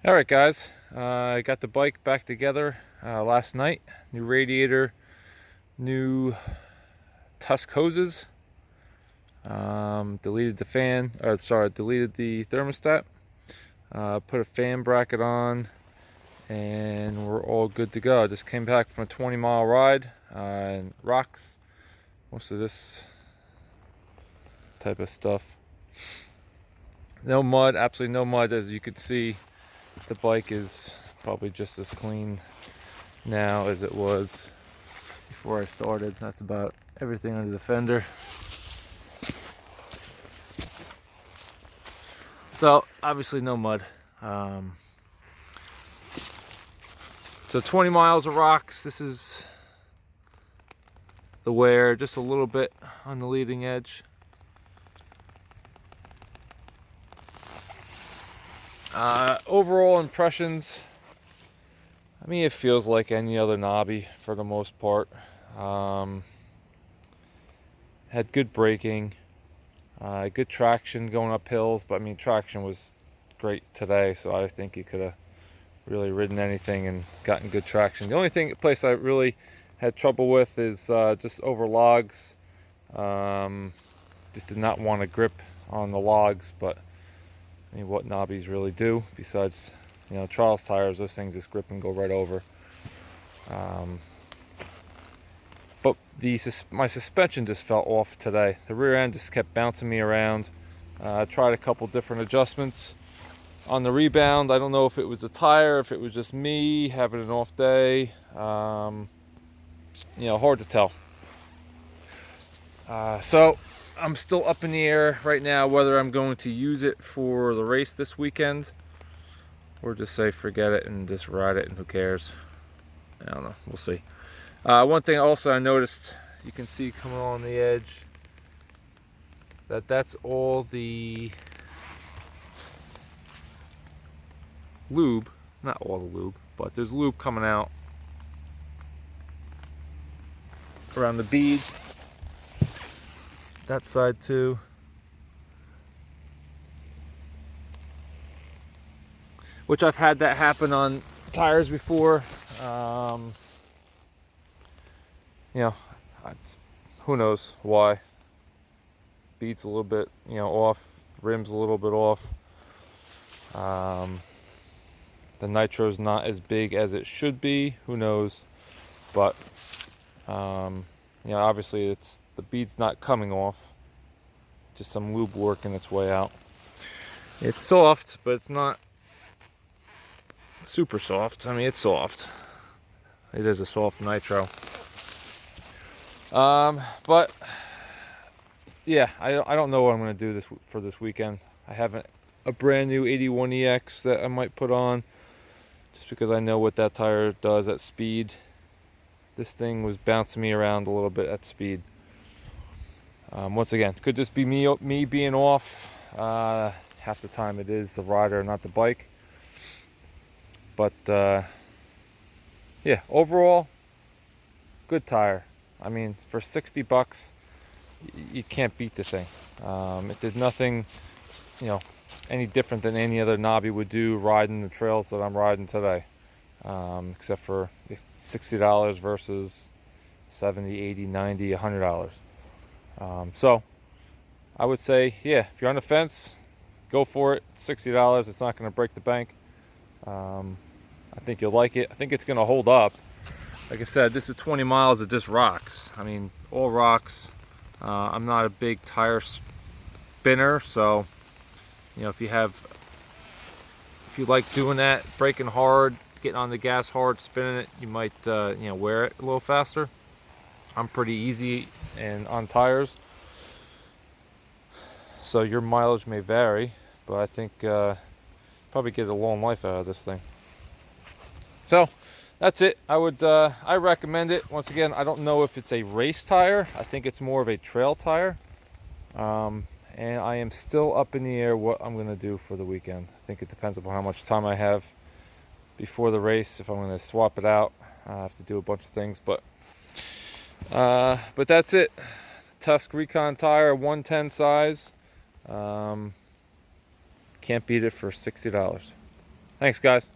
All right, guys. I got the bike back together last night. New radiator, new Tusk hoses. Deleted the fan. Deleted the thermostat. Put a fan bracket on, and we're all good to go. I just came back from a 20-mile ride in rocks. Most of this type of stuff. No mud. Absolutely no mud. As you could see, the bike is probably just as clean now as it was before I started. That's about everything under the fender. So obviously no mud. So 20 miles of rocks. This is the wear, just a little bit on the leading edge. Overall impressions, I mean, it feels like any other knobby for the most part. Had good braking, good traction going up hills, but I mean, traction was great today, so I think you could have really ridden anything and gotten good traction. The only place I really had trouble with is just over logs. Just did not want to grip on the logs, but I mean, what knobbies really do besides, Charles tires, those things just grip and go right over. But my suspension just fell off today. The rear end just kept bouncing me around. I tried a couple different adjustments on the rebound. I don't know if it was the tire, if it was just me having an off day. Hard to tell. So I'm still up in the air right now whether I'm going to use it for the race this weekend or just say forget it and just ride it and who cares. I don't know. We'll see. One thing also I noticed, you can see coming on the edge, that's all the lube. Not all the lube, but there's lube coming out around the bead. That side too. Which I've had that happen on tires before. Who knows why. Bead's a little bit, off. Rim's a little bit off. The nitro's not as big as it should be. Who knows? But, obviously the bead's not coming off. Just some lube working its way out. It's soft, but it's not super soft. I mean, it's soft. It is a soft nitro. But yeah, I don't know what I'm going to do for this weekend. I have a brand new 81EX that I might put on just because I know what that tire does at speed. This thing was bouncing me around a little bit at speed. Once again, could just be me being off. Half the time it is the rider, not the bike. But yeah, overall, good tire. I mean, for $60, you can't beat the thing. It did nothing, any different than any other knobby would do riding the trails that I'm riding today. Except for $60 versus $70, $80, $90, $100. So I would say, yeah, if you're on the fence, go for it. $60. It's not going to break the bank. I think you'll like it. I think it's going to hold up. Like I said, this is 20 miles of just rocks. I mean, all rocks. I'm not a big tire spinner, so if you like doing that, braking hard, getting on the gas hard, spinning it, you might wear it a little faster. I'm pretty easy and on tires, so your mileage may vary, but I think probably get a long life out of this thing. So that's it. I recommend it. Once again, I don't know if it's a race tire. I think it's more of a trail tire. And I am still up in the air what I'm going to do for the weekend. I think it depends upon how much time I have before the race. If I'm going to swap it out, I have to do a bunch of things. But that's it. Tusk Recon tire, 110 size. Can't beat it for $60. Thanks, guys.